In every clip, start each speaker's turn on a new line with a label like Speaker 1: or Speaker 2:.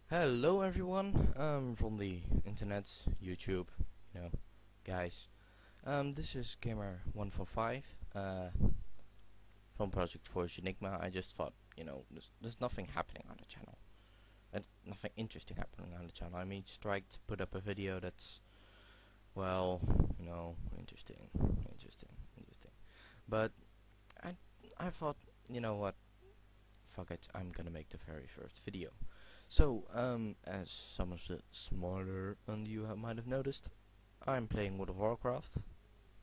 Speaker 1: Hello everyone, from the internet, YouTube, guys. This is Gamer145, from projectforge Enigma. I just thought, there's nothing happening on the channel. And nothing interesting happening on the channel. I mean, just tried to put up a video that's, well, interesting. But, I thought, you know what, fuck it, I'm gonna make the very first video. So, as some of the smaller and you might have noticed, I'm playing World of Warcraft.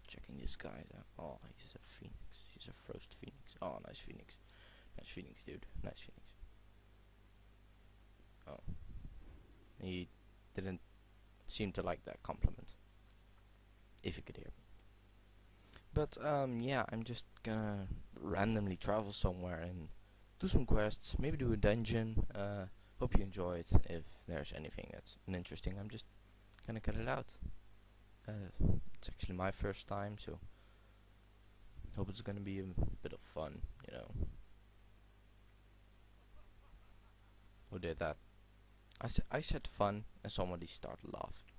Speaker 1: Checking this guy out. Oh, he's a phoenix. He's a frost phoenix. Oh, nice phoenix. Nice phoenix, dude. Nice phoenix. Oh. He didn't seem to like that compliment. If you could hear me. But, yeah, I'm just gonna randomly travel somewhere and do some quests. Maybe do a dungeon. Hope you enjoy it. If there's anything that's interesting, I'm just gonna cut it out. It's actually my first time, so hope it's gonna be a bit of fun, Who did that? I said fun, and somebody started laughing.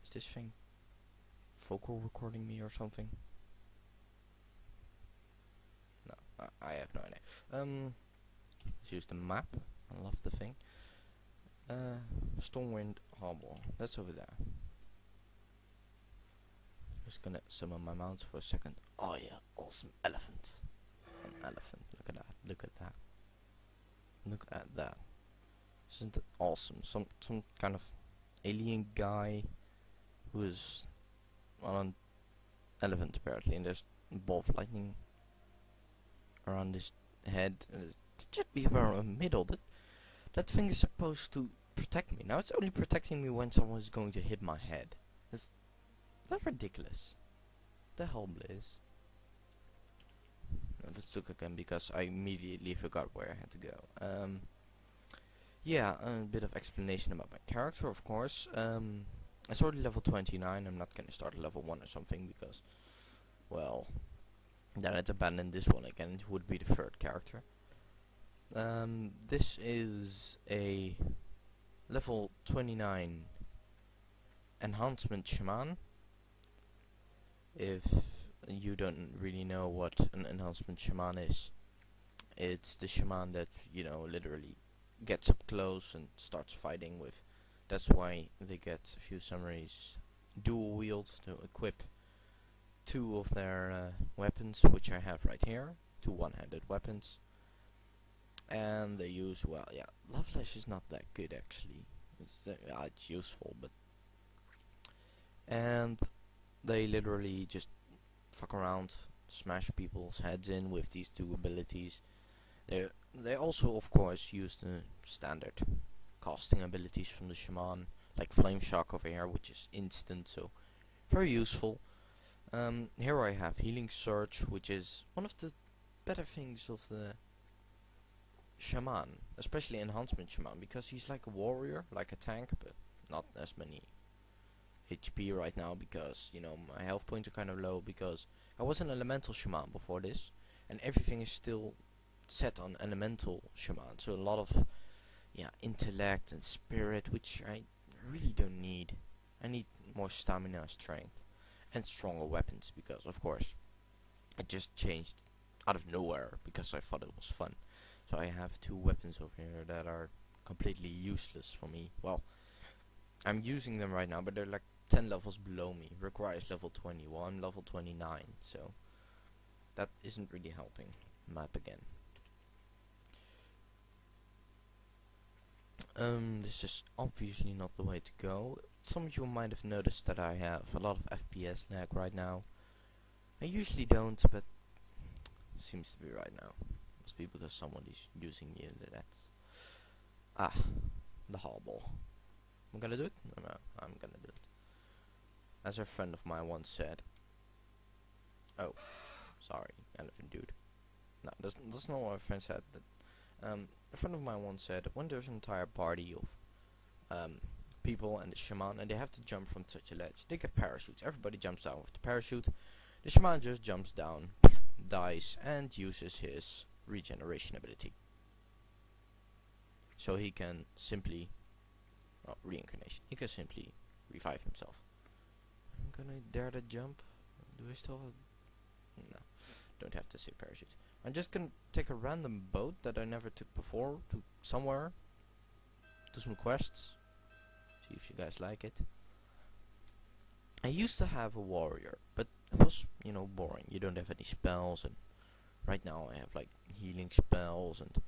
Speaker 1: Is this thing vocal recording me or something? No, I have no idea. Let's use the map. I love the thing. Stormwind Harbor. That's over there. Just gonna summon my mount for a second. Oh yeah, awesome elephant. An elephant. Look at that. Look at that. Look at that. Isn't it awesome? Some kind of alien guy who is on an elephant apparently, and there's a ball of lightning around his head. It should be around the middle. That thing is supposed to protect me. Now it's only protecting me when someone is going to hit my head. That's ridiculous. The hell, Blaze. Let's look again because I immediately forgot where I had to go. Yeah, a bit of explanation about my character, of course. It's already level 29. I'm not gonna start at level 1 or something because, well, then I'd abandon this one again. It would be the third character. This is a level 29 enhancement shaman. If you don't really know what an enhancement shaman is, it's the shaman that, literally gets up close and starts fighting with. That's why they get a few summaries dual wield to equip 2 of their weapons, which I have right here, 2 one-handed weapons. And they use, well, yeah, Love Lash is not that good actually. It's useful, but and they literally just fuck around, smash people's heads in with these 2 abilities. They also, of course, use the standard casting abilities from the shaman, like Flame Shock over here, which is instant, so very useful. Here I have Healing Surge, which is one of the better things of the shaman, especially enhancement shaman, because he's like a warrior, like a tank, but not as many HP right now because, my health points are kind of low because I was an elemental shaman before this, and everything is still set on elemental shaman, so a lot of, intellect and spirit, which I really don't need. I need more stamina, strength, and stronger weapons because, of course, I just changed out of nowhere because I thought it was fun. So I have 2 weapons over here that are completely useless for me. Well, I'm using them right now, but they're like 10 levels below me. Requires level 21, level 29, so that isn't really helping. Map again. This is obviously not the way to go. Some of you might have noticed that I have a lot of FPS lag right now. I usually don't, but seems to be right now. Must be because someone is using the internet. The harbor. I'm gonna do it? No, I'm gonna do it. As a friend of mine once said. Oh, sorry, elephant dude. No, that's not what a friend said. But, a friend of mine once said, when there's an entire party of people and the shaman, and they have to jump from such a ledge, they get parachutes. Everybody jumps down with the parachute. The shaman just jumps down, dies, and uses his regeneration ability. so he can simply, well, reincarnation, he can simply revive himself. I'm gonna dare to jump. Do I still have, no, don't have to say parachute. I'm just gonna take a random boat that I never took before to somewhere, do some quests, see if you guys like it. I used to have a warrior, but it was, you know, boring. You don't have any spells, and right now I have like healing spells and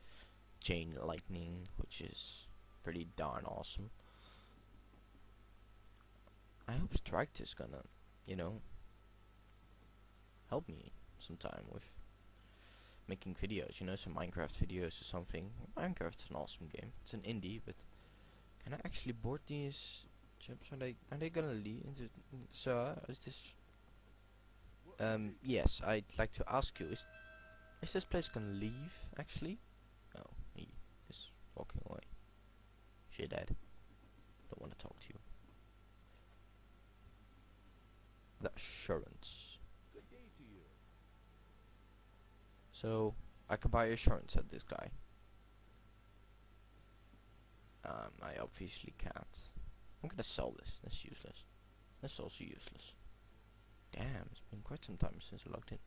Speaker 1: chain lightning, which is pretty darn awesome. I hope Strike is gonna, you know, help me sometime with making videos, you know, some Minecraft videos or something. Minecraft is an awesome game. It's an indie, but can I actually board these ships? Are they gonna leave into, sir? Is this yes, I'd like to ask you, is this place gonna leave actually? Oh, he is walking away. Shit, Dad. Don't want to talk to you. The assurance.
Speaker 2: Good day to you.
Speaker 1: So I can buy assurance at this guy. I obviously can't. I'm gonna sell this. That's useless. That's also useless. Damn, it's been quite some time since I logged in.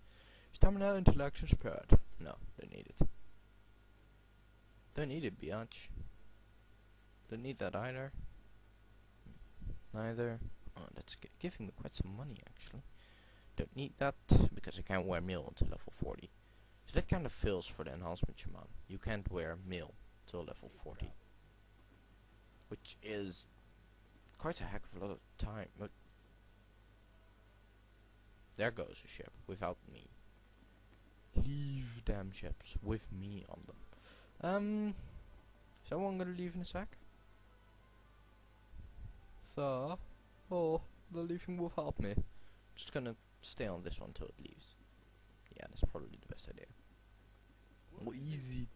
Speaker 1: Stamina, intellect, and spirit. No, don't need it. Don't need it, biatch. Don't need that either. Neither. Oh, that's giving me quite some money, actually. Don't need that, because I can't wear mail until level 40. So that kind of fails for the enhancement shaman. You can't wear mail till level 40. Which is quite a heck of a lot of time. But there goes a ship without me. Leave damn ships with me on them. Someone gonna leave in a sec? Sir? Oh, the leaving without me. Just gonna stay on this one till it leaves. Yeah, that's probably the best idea. Oh, easy.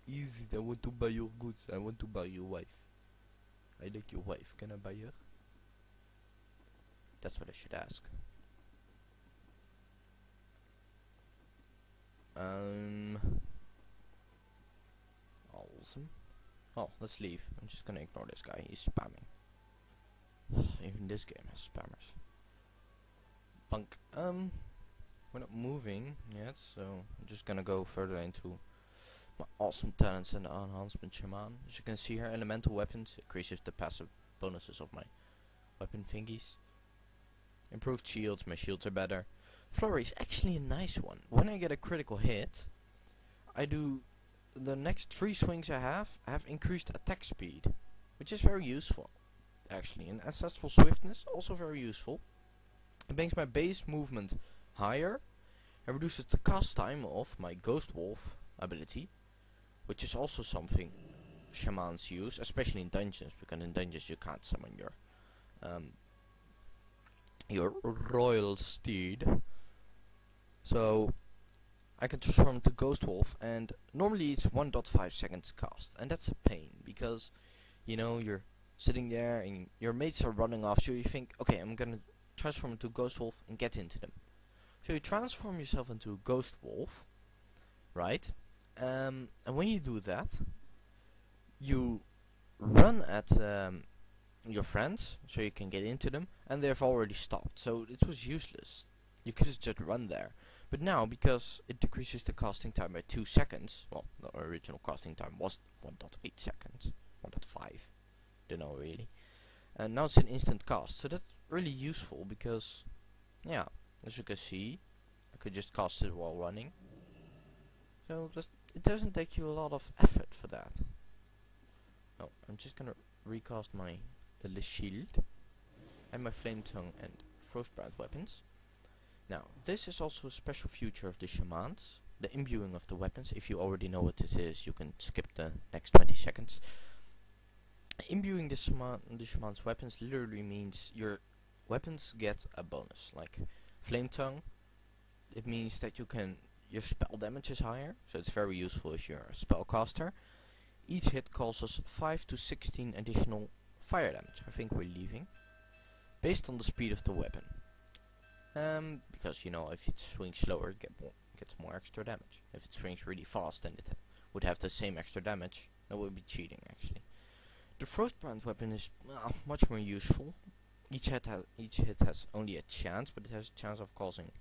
Speaker 1: Easy, I want to buy your goods. I want to buy your wife. I like your wife. Can I buy her? That's what I should ask. Awesome. Oh, let's leave. I'm just gonna ignore this guy. He's spamming. Even this game has spammers. Punk. We're not moving yet, so I'm just gonna go further into my awesome talents in the enhancement shaman. As you can see here, elemental weapons increases the passive bonuses of my weapon thingies. Improved shields, my shields are better. Flurry is actually a nice one. When I get a critical hit, I do the next 3 swings I have increased attack speed, which is very useful. Actually, and ancestral swiftness also very useful. It makes my base movement higher and reduces the cast time of my Ghost Wolf ability, which is also something shamans use, especially in dungeons, because in dungeons you can't summon your royal steed. So I can transform into Ghost Wolf, and normally it's 1.5 seconds cast, and that's a pain because, you know, you're sitting there and your mates are running after you. You think, okay, I'm gonna transform into Ghost Wolf and get into them. So you transform yourself into Ghost Wolf, right? And when you do that, you run at your friends so you can get into them, and they've already stopped. So it was useless. You could have just run there. But now, because it decreases the casting time by 2 seconds, well, the original casting time was 1.8 seconds, 1.5, don't know really. And now it's an instant cast, so that's really useful because, yeah, as you can see, I could just cast it while running. So it doesn't take you a lot of effort for that. No, I'm just gonna recast my little shield and my flame tongue and frostbrand weapons. Now, this is also a special feature of the shamans, the imbuing of the weapons. If you already know what this is, you can skip the next 20 seconds. Imbuing the shaman's weapons literally means your weapons get a bonus. Like flame tongue, it means that your spell damage is higher, so it's very useful if you're a spellcaster. Each hit causes 5 to 16 additional fire damage. I think we're leaving. Based on the speed of the weapon. Because, you know, if it swings slower, it gets more extra damage. If it swings really fast, then it would have the same extra damage, That would be cheating, actually. The Frostbrand weapon is much more useful. Each hit has only a chance, but it has a chance of causing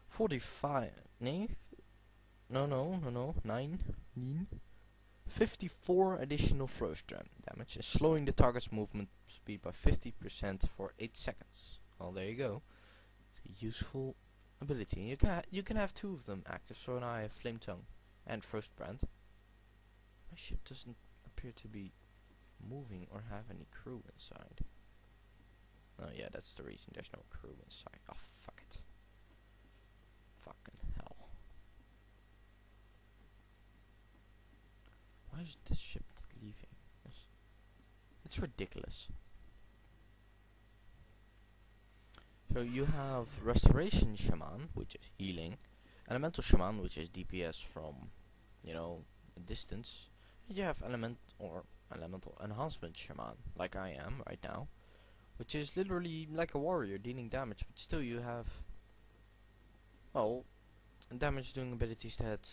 Speaker 1: 45. No, 54 additional Frostbrand damage, and slowing the target's movement speed by 50% for 8 seconds. Well, there you go. It's a useful ability. You can have two of them active. So now I have Flame Tongue and Frostbrand. My ship doesn't appear to be moving or have any crew inside. Oh yeah, that's the reason there's no crew inside. Oh, fuck it. Fucking hell. Why is this ship not leaving? It's ridiculous. So you have Restoration Shaman, which is healing, Elemental Shaman, which is DPS from, you know, a distance. And you have Elemental Enhancement Shaman, like I am right now, which is literally like a warrior dealing damage, but still you have, well, damage doing abilities that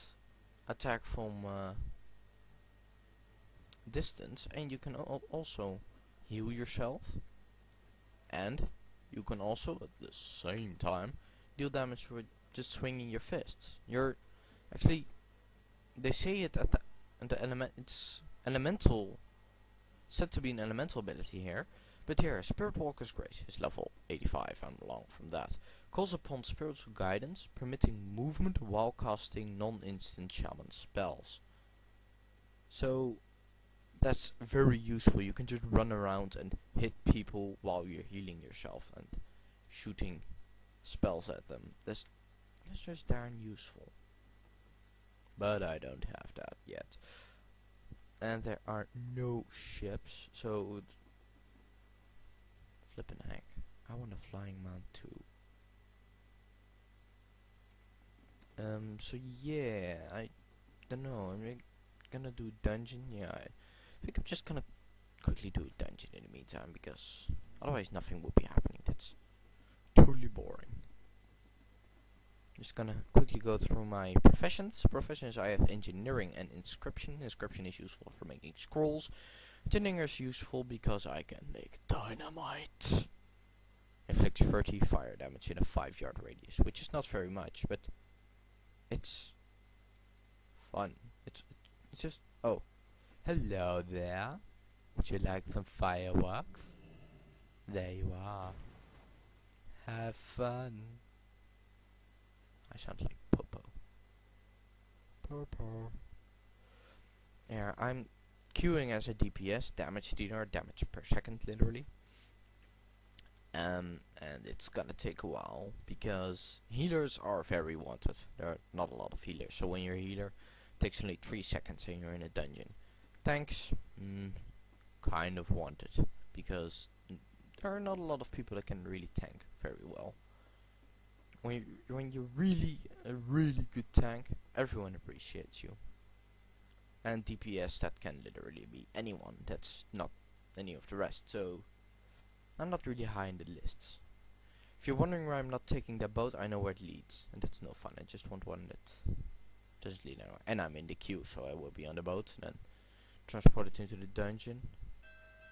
Speaker 1: attack from distance, and you can also heal yourself, and you can also at the same time deal damage with just swinging your fists. You're actually, they say it at the element, it's elemental, said to be an elemental ability here, but here Spirit Walker's Grace is level 85 and along from that. Calls upon spiritual guidance, permitting movement while casting non-instant shaman spells. So that's very useful. You can just run around and hit people while you're healing yourself and shooting spells at them. That's just darn useful. But I don't have that yet. And there are no ships, so flippin' heck. I want a flying mount too. So yeah, I don't know. I'm gonna do dungeon. Yeah, I think I'm just gonna quickly do a dungeon in the meantime, because otherwise nothing will be happening. That's totally boring. Just gonna quickly go through my professions. Professions, I have engineering and inscription. Inscription is useful for making scrolls. Engineering is useful because I can make dynamite. Inflicts 30 fire damage in a 5-yard radius, which is not very much, but it's fun. It's just, oh, hello there. Would you like some fireworks? There you are. Have fun. I sound like Popo. Popo. Yeah, I'm queuing as a DPS, damage dealer, damage per second, literally. And it's gonna take a while, because healers are very wanted. There are not a lot of healers, so when you're a healer, it takes only 3 seconds and you're in a dungeon. Tanks, kind of wanted, because there are not a lot of people that can really tank very well. When you're really a really good tank, everyone appreciates you. And DPS, that can literally be anyone, that's not any of the rest, so I'm not really high in the lists. If you're wondering why I'm not taking that boat, I know where it leads, and that's no fun. I just want one that doesn't lead anywhere. And I'm in the queue, so I will be on the boat, and then transported into the dungeon.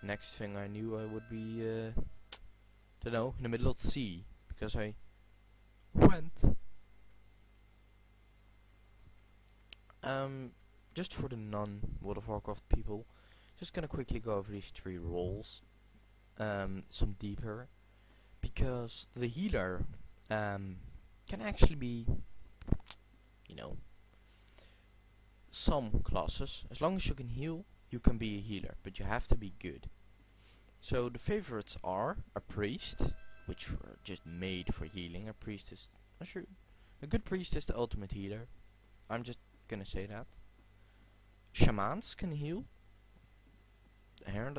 Speaker 1: Next thing I knew, I would be, don't know, in the middle of the sea, because I went. Just for the non-World of Warcraft people, just gonna quickly go over these 3 roles, some deeper, because the healer can actually be, you know, some classes. As long as you can heal, you can be a healer, but you have to be good. So the favorites are a priest, which were just made for healing. A priest is, a good priest is the ultimate healer. I'm just gonna say that. Shamans can heal. Here,